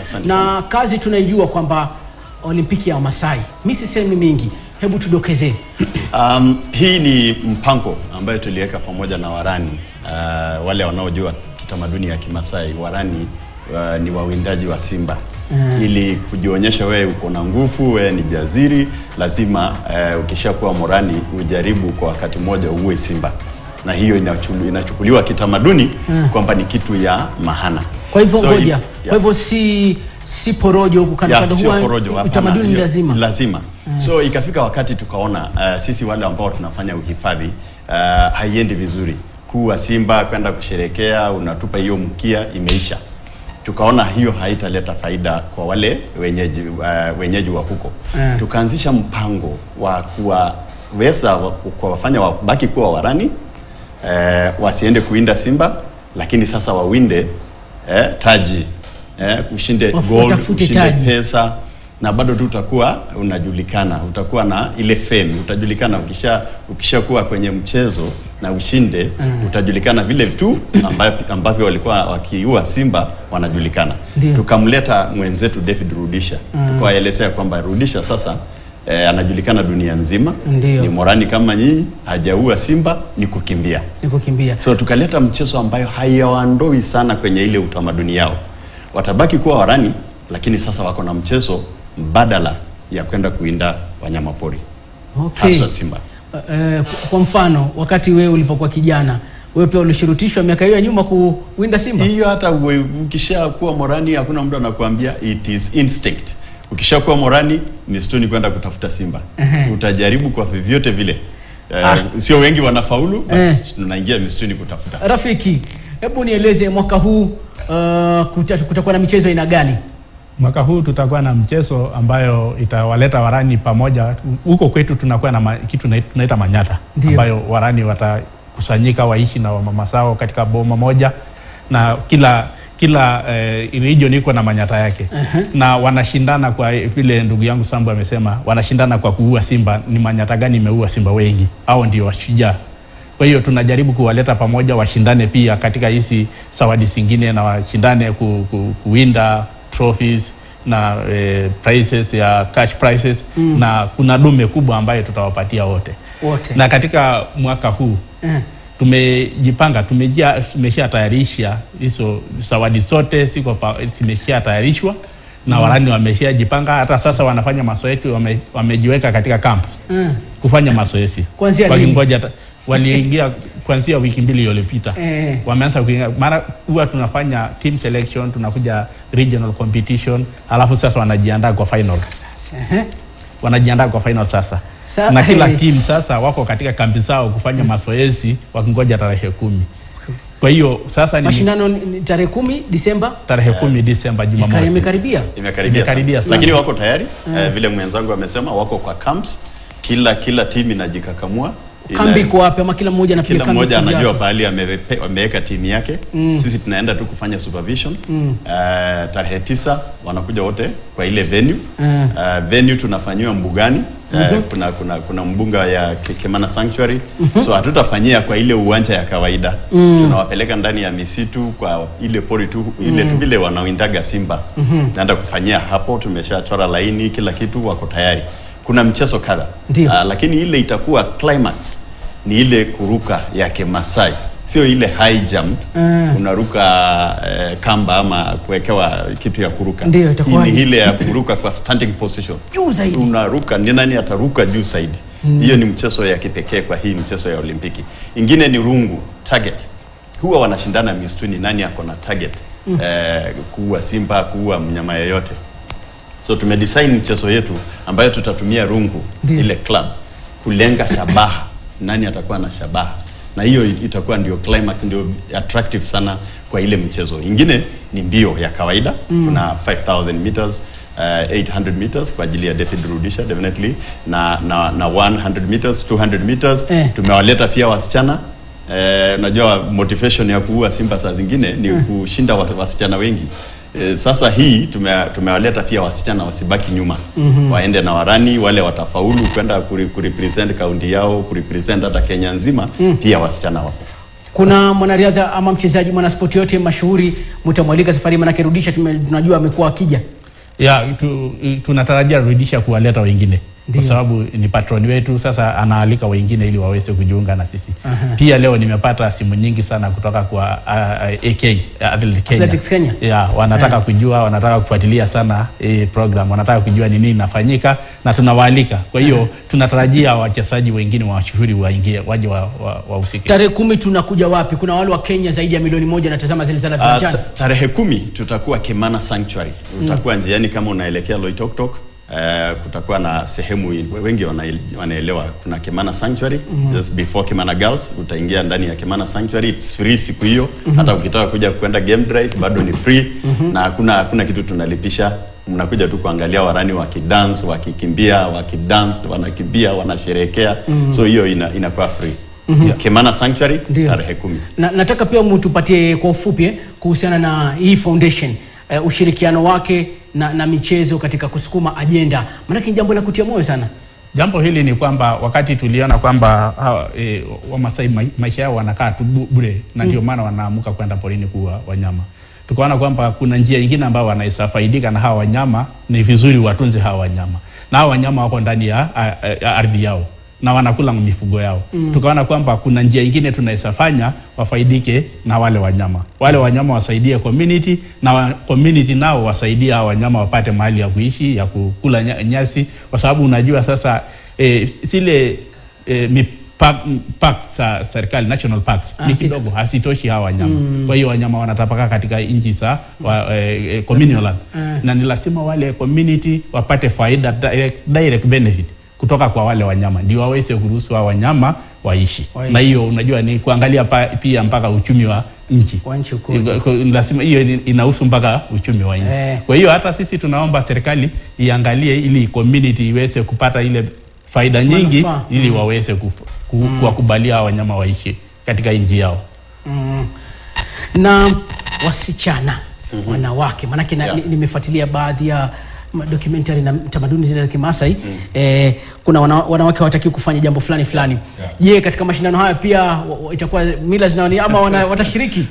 Asante Na sana. kazi tunaijua kwamba Olimpiki ya Wamaasai. Mimi sisemi mingi. Hebu tudokeze. Hii ni mpango ambayo tuliweka pamoja na warani. Wale wanaojua kitamaduni ya Kimasai, warani ni wawindaji wa simba. Ili kujionyesha wewe uko na nguvu, wewe ni jaziri, lazima ukishakuwa morani ujaribu kwa wakati mmoja uwe simba. Na hiyo inachukuliwa kitamaduni kwamba ni kitu ya mahana. Kwa hivyo ngoja. Kwa hivyo si porojo huko kando huwa utamaduni lazima. Lazima. So ikafika wakati tukaona sisi wale ambao tunafanya uhifadhi haiendi vizuri. Kuwa simba kwenda kusherekea unatupa hiyo mkia imeisha. Tukaona hiyo haitaleta faida kwa wale wenyeji wa huko. Tukaanzisha mpango wa kuwaweza kuwafanya wabaki kuwa warani, wasiende kuwinda simba, lakini sasa wawinde taji, ushinde gold, ushinde pesa, na bado tu utakuwa unajulikana, utakuwa na ile fame, utajulikana ukishakuwa kwenye mchezo na ushinde, utajulikana vile tu ambavyo walikuwa wakiua simba wanajulikana. Tukamleta mwenzetu David Rudisha, tukawaelezea kwamba Rudisha sasa anajulikana dunia nzima. Ni morani kama nyinyi, hajaua simba, ni kukimbia. So tukaleta mchezo ambayo haiwaondoi sana kwenye ile utamaduni yao. Watabaki kuwa warani, lakini sasa wako na mchezo mbadala ya kwenda kuinda wanyama pori. Hasa simba. Kwa mfano, wakati wewe ulipokuwa kijana, wewe pia ulishurutishwa miaka hiyo ya nyuma kuwinda simba? Hiyo hata ukishakuwa morani hakuna mtu anakuambia, it is instinct. Ukishakuwa morani msituni kwenda kutafuta simba. Utajaribu kwa vyovyote vile. Sio wengi wanafaulu, tunaingia msituni kutafuta. Rafiki, hebu nieleze mwaka huu kutakuwa na michezo aina gani? Mwaka huu tutakuwa na mchezo ambayo itawaleta warani pamoja. Huko kwetu tunakuwa na kitu tunaita manyata. Ambayo warani watakusanyika waishi na Wamaasai katika boma moja, na kila region iko na manyata yake. Na wanashindana kwa vile ndugu yangu Sambu amesema, wanashindana kwa kuua simba. Ni manyata gani imeua simba wengi, hao ndio washujaa. Kwa hiyo tunajaribu kuwaleta pamoja washindane pia katika hizi zawadi zingine, na washindane kuwinda trophies na prizes ya cash prizes. Na kuna dume kubwa ambayo tutawapatia wote. Na katika mwaka huu tumejipanga, tumeshatayarisha hizo zawadi zote, zimeshatayarishwa na warani wameshajipanga. Hata sasa wanafanya mazoezi, wamejiweka katika camp kufanya mazoezi. Wakingoja waliingia kuanzia wiki 2 iliyopita. Wameanza kuingia. Mara huwa tunafanya team selection, tunakuja regional competition, alafu sasa wanajiandaa kwa final. Wanajiandaa kwa final sasa. Na kila team sasa wako katika kambi zao kufanya mazoezi wakingoja tarehe 10. Kwa hiyo sasa ni mashindano ni tarehe 10 Disemba. Tarehe 10 Disemba Jumamosi. Imekaribia. Lakini wako tayari. Vile mwenzangu amesema wako kwa camps. Kila team inajikakamua. Kambi kwa wapi ama kila mmoja anapiga kambi? Kila mmoja anajua pahali ameweka timu yake. Sisi tunaenda tu kufanya supervision. Tarehe 9 wanakuja wote kwa ile venue. Venue tunafanywa mbugani. Kuna mbunga ya Kemana Sanctuary. So hatutafanyia kwa ile uwanja ya kawaida. Tunawapeleka ndani ya misitu kwa ile pori tu, ile tu vile wanawindaga simba. Naenda kufanyia hapo, tumeshachora laini, kila kitu, wako tayari. Kuna mchezo kadha. Lakini ile itakuwa climax ni ile kuruka ya Kimasai. Sio ile high jump. Unaruka kamba ama kuwekewa kitu ya kuruka. Ni ile ya kuruka kwa standing position. Juu zaidi. Unaruka, ni nani ataruka juu zaidi. Hiyo ni mchezo ya kipekee kwa hii mchezo ya Olimpiki. Ingine ni rungu, target. Huwa wanashindana mistuni, nani ako na target. Kuua simba, kuua mnyama yeyote. So tumedesign mchezo yetu ambayo tutatumia rungu, ile club, kulenga shabaha. Nani atakuwa na shabaha. Na hiyo itakuwa ndio climax, ndio attractive sana kwa ile mchezo. Ingine ni mbio ya kawaida. Kuna 5000 meters, 800 meters kwa ajili ya David Rudisha definitely, na 100 meters, 200 meters. Tumewaleta pia wasichana. Unajua motivation ya kuua simba saa zingine ni kushinda wasichana wengi. Sasa hii tumewaleta pia wasichana wasibaki nyuma. Waende na warani, wale watafaulu kwenda kurepresent kaunti yao, kurepresent hata Kenya nzima, pia wasichana wapo. Kuna mwanariadha ama mchezaji mwanaspoti yote mashuhuri mtamwalika safari manake Rudisha tunajua amekuwa akija? Tunatarajia Rudisha kuwaleta wengine. Kwa sababu ni patroni wetu, sasa anaalika wengine ili waweze kujiunga na sisi. Pia leo nimepata simu nyingi sana kutoka kwa AK Athletics Kenya. Wanataka kujua, wanataka kufuatilia sana program, wanataka kujua nini inafanyika na tunawaalika. Kwa hiyo tunatarajia wachezaji wengine mashuhuri waingie waje wahusike. Tarehe 10 tunakuja wapi? Kuna wale wa Kenya zaidi ya milioni 1 natazama zile za viwanjani. Tarehe 10 tutakuwa Kimana Sanctuary. Utakuwa njiani kama unaelekea Loitoktok. Kutakuwa na sehemu wengi wanaelewa kuna Kimana Sanctuary just before Kimana Girls. Utaingia ndani ya Kimana Sanctuary, it's free siku hiyo. Hata ukitaka kuja kwenda game drive bado ni free. Na hakuna kitu tunalipisha. Mnakuja tu kuangalia warani wakidance, wakikimbia, wakidance, wanakimbia, wanasherehekea. So hiyo inakuwa free. Kimana Sanctuary tarehe 10. Nataka pia mtupatie kwa ufupi kuhusiana na hii foundation, ushirikiano wake na michezo katika kusukuma agenda. Maana ni jambo la kutia moyo sana. Jambo hili ni kwamba wakati tuliona kwamba Wamaasai maisha yao wanakaa tu bure na ndio maana wanaamuka kwenda porini kuwa wanyama. Tukaona kwamba kuna njia nyingine ambayo wanaweza faidika na hawa wanyama, ni vizuri watunze hawa wanyama. Na hawa wanyama wako ndani ya ardhi yao na wanakula mifugo yao. Tukaona kwamba kuna njia nyingine tunaweza fanya wafaidike na wale wanyama. Wale wanyama wasaidie community na community nao wasaidie hao wanyama wapate mahali ya kuishi, ya kukula nyasi, kwa sababu unajua sasa zile parks serikali national parks ni kidogo, hasitoshi hawa wanyama. Kwa hiyo wanyama wanatapaka katika nchi za communal na ni lazima wale community wapate faida, direct benefit kutoka kwa wale wanyama ndio waweze kuruhusu wa wanyama waishi. Na hiyo unajua ni kuangalia pia mpaka uchumi wa nchi. Lazima hiyo inahusu mpaka uchumi wa nchi. Kwa hiyo hata sisi tunaomba serikali iangalie ili community iweze kupata ile faida nyingi ili waweze kuwakubalia wanyama waishi katika nchi yao. Na wasichana, wanawake, manake nimefuatilia baadhi ya documentary na tamaduni zile za Kimaasai. Kuna wanawake hawataki kufanya jambo fulani. Je, katika mashindano haya pia itakuwa mila zinaoni ama watashiriki?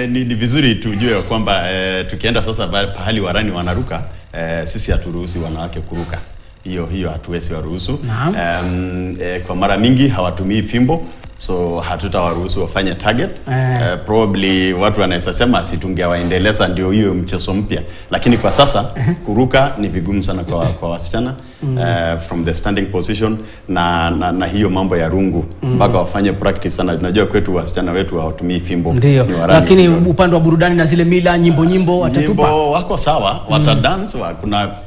Ni vizuri tujue kwamba tukienda sasa pahali warani wanaruka, sisi haturuhusi wanawake kuruka. Hiyo hatuwezi waruhusu. Kwa mara mingi hawatumii fimbo, so hatutawaruhusu wafanye target. Probably watu wanaweza sema situngewaendeleza ndio hiyo mchezo mpya, lakini kwa sasa kuruka ni vigumu sana kwa wasichana from the standing position na hiyo mambo ya rungu mpaka wafanye practice sana. Tunajua kwetu wasichana wetu hawatumii fimbo. Lakini upande wa burudani na zile mila nyimbo watatupa. Nyimbo wako sawa, watadance.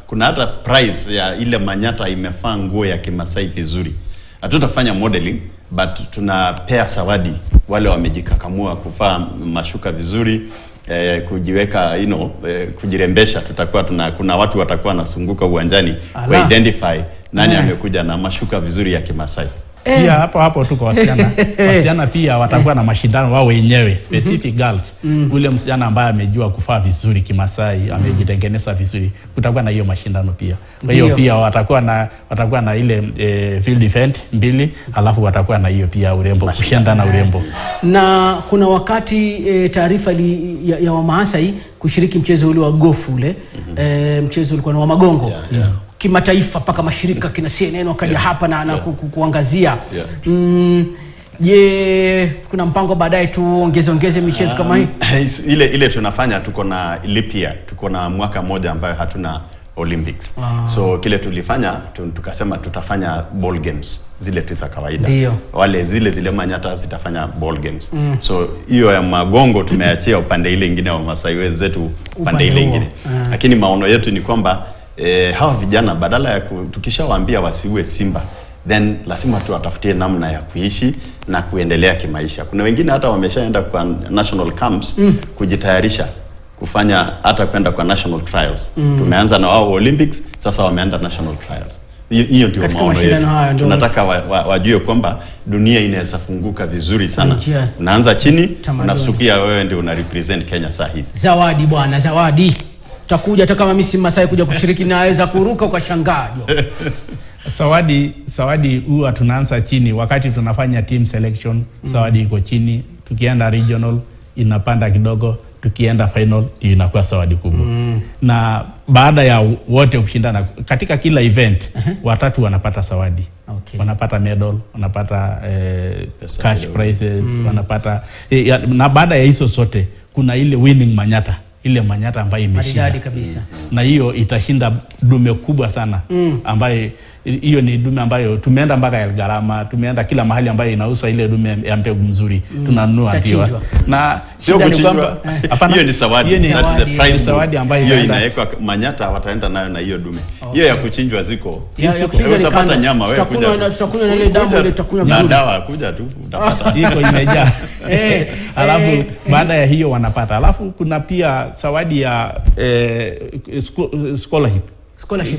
Kuna hata prize ya ile manyata imefaa nguo ya Kimasai vizuri. Hatutafanya modeling but tunapea zawadi wale wamejikakamua kuvaa mashuka vizuri, kujiweka kujirembesha. Kuna watu watakuwa nasunguka uwanjani ku identify nani amekuja na mashuka vizuri ya Kimasai. Pia hapo tuko wasichana. Wasichana pia watakuwa na mashindano wao wenyewe, specific girls. Ule msichana ambaye amejua kufaa vizuri Kimasai, amejitengeneza vizuri, kutakuwa na hiyo mashindano pia. Kwa hiyo pia watakuwa na ile field event 2, alafu watakuwa na hiyo pia urembo, kushindana na urembo. Na kuna wakati taarifa ya Wamaasai kushiriki mchezo ule wa golf ule, mchezo ulikuwa na wa magongo. Kimataifa paka mashirika kina CNN wakaja hapa na kuangazia. Je, kuna mpango baadaye tuongeze michezo kama hii? Ile tunafanya, tuko na leap year, tuko na mwaka mmoja ambayo hatuna Olympics. So kile tulifanya tukasema tutafanya ball games zile tu za kawaida. Wale zile manyata zitafanya ball games. So hiyo ya magongo tumeachia upande ile nyingine wa Maasai wenzetu upande ile nyingine. Lakini maono yetu ni kwamba hawa vijana badala ya tukishawaambia wasiue simba, then lazima tuwatafutie namna ya kuishi na kuendelea kimaisha. Kuna wengine hata wameshaenda kwa national camps kujitayarisha kufanya hata kwenda kwa national trials. Tumeanza na wao Olympics, sasa wameenda national trials. Hiyo ndio maono yetu. Tunataka wajue kwamba dunia inaweza funguka vizuri sana. Unaanza chini, unasukia wewe ndio una represent Kenya saa hizi. Zawadi bwana, zawadi. Takuja hata kama mimi si Maasai kuja kushiriki, naweza kuruka ukashangaa. Zawadi huwa tunaanza chini wakati tunafanya team selection. Zawadi iko chini, tukienda regional inapanda kidogo, tukienda final inakuwa zawadi kubwa. Na baada ya wote kushindana katika kila event, watatu wanapata zawadi. Wanapata medal, wanapata cash prizes, wanapata na baada ya hizo zote kuna ile winning manyata, ile manyata ambayo imeshinda kabisa. Na hiyo itashinda dume kubwa sana, ambayo hiyo ni dume ambayo tumeenda mpaka Elgarama, tumeenda kila mahali ambayo inauzwa ile dume ya mbegu mzuri, tunanunua ndio. Na sio kuchinjwa, hiyo ni zawadi, hiyo ni zawadi ambayo hiyo inawekwa manyata, wataenda nayo na hiyo dume. Hiyo ya kuchinjwa ziko, utapata nyama wewe kuja, tutakunywa na ile damu ile tutakunywa vizuri, na dawa kuja tu utapata iko imejaa. Alafu baada ya hiyo wanapata, alafu kuna pia zawadi ya scholarship.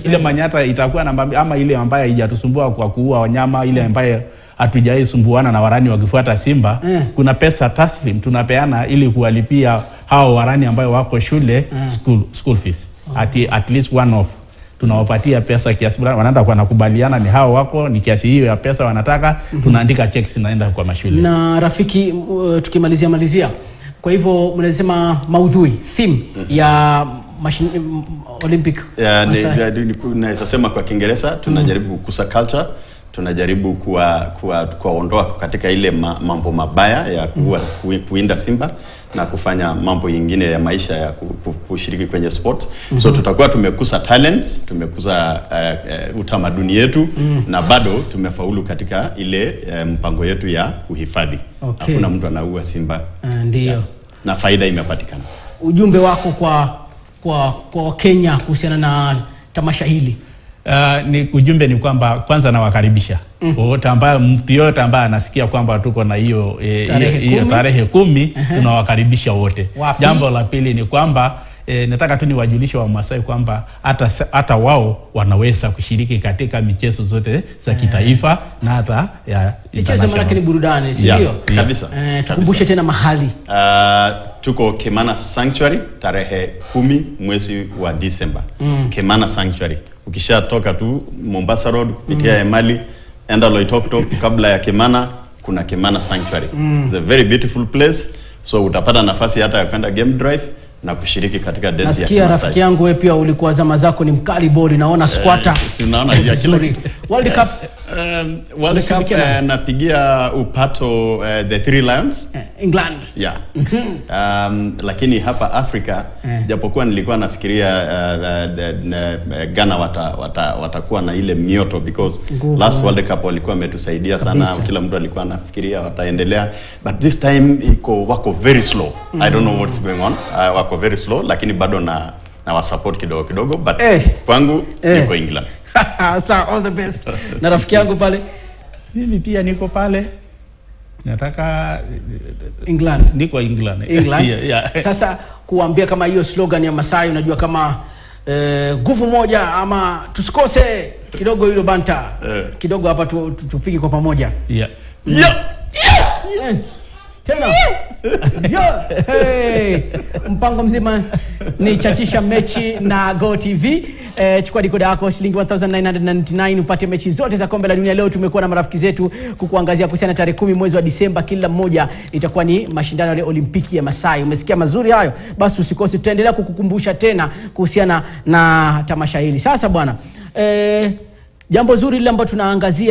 Ile manyata itakuwa namba, ama ile ambayo haijatusumbua kwa kuua wanyama, ile ambayo hatujai sumbuana na warani wakifuata simba, kuna pesa taslim tunapeana ili kuwalipia hao warani ambayo wako shule school fees. At least one off tunawapatia pesa kiasi fulani, wanaenda kwa nakubaliana ni hao wako ni kiasi hiyo ya pesa wanataka, tunaandika checks naenda kwa mashule. Na rafiki, tukimalizia, kwa hivyo mnasema maudhui theme ya Olympic naweza sema kwa Kiingereza tunajaribu kukuza culture, tunajaribu kuondoa katika ile mambo mabaya ya kuinda simba na kufanya mambo yingine ya maisha ya kushiriki kwenye sports. So tutakuwa tumekuza talents, tumekuza utamaduni yetu, na bado tumefaulu katika ile mpango yetu ya uhifadhi. Hakuna mtu anaua simba. Ndio. Na faida imepatikana. Ujumbe wako kwa Kenya kuhusiana na tamasha hili? Ni ujumbe ni kwamba kwanza nawakaribisha wote ambao mtu yote ambaye anasikia kwamba tuko na hiyo tarehe 10, tunawakaribisha wote. Jambo la pili ni kwamba nataka tu niwajulishe wa Maasai kwamba hata wao wanaweza kushiriki katika michezo zote za kitaifa na hata ya michezo, maana ni burudani, si ndio? Kabisa. Tukumbushe tena mahali. Tuko Kemana Sanctuary tarehe 10 mwezi wa Disemba. Kemana Sanctuary. Ukishatoka tu Mombasa Road kupitia Emali, enda Loitoktok, kabla ya Kemana kuna Kemana Sanctuary. It's a very beautiful place. So utapata nafasi hata ya kwenda game drive na kushiriki katika dance ya Maasai. Nasikia rafiki yangu wewe pia ulikuwa zama zako ni mkali bodi, naona squatter. Sinaona ya kila World Cup napigia upato the Three Lions England. Yeah. Lakini hapa Afrika japokuwa nilikuwa nafikiria Ghana watakuwa na ile mioto because last World Cup walikuwa wametusaidia sana, kila mtu alikuwa anafikiria wataendelea, but this time wako very slow. I don't know what's going on. Wako very slow, lakini bado na wa support kidogo, but kwangu niko England. So all the best. Na rafiki yangu pale, mimi pia niko pale, nataka England. Niko England. Yeah. Sasa kuambia kama hiyo slogan ya Maasai, unajua kama nguvu moja ama tusikose kidogo hilo banta kidogo hapa tupige kwa pamoja. Tena mpango mzima ni chachisha mechi na Go TV. Chukua decoder yako shilingi 1999 upate mechi zote za kombe la dunia. Leo tumekuwa na marafiki zetu kukuangazia kuhusiana tarehe 10 mwezi wa Disemba, kila mmoja itakuwa ni mashindano ya Olimpiki ya Maasai. Umesikia mazuri hayo? Basi usikose, tutaendelea kukukumbusha tena kuhusiana na tamasha hili. Sasa bwana, jambo zuri lile ambalo tunaangazia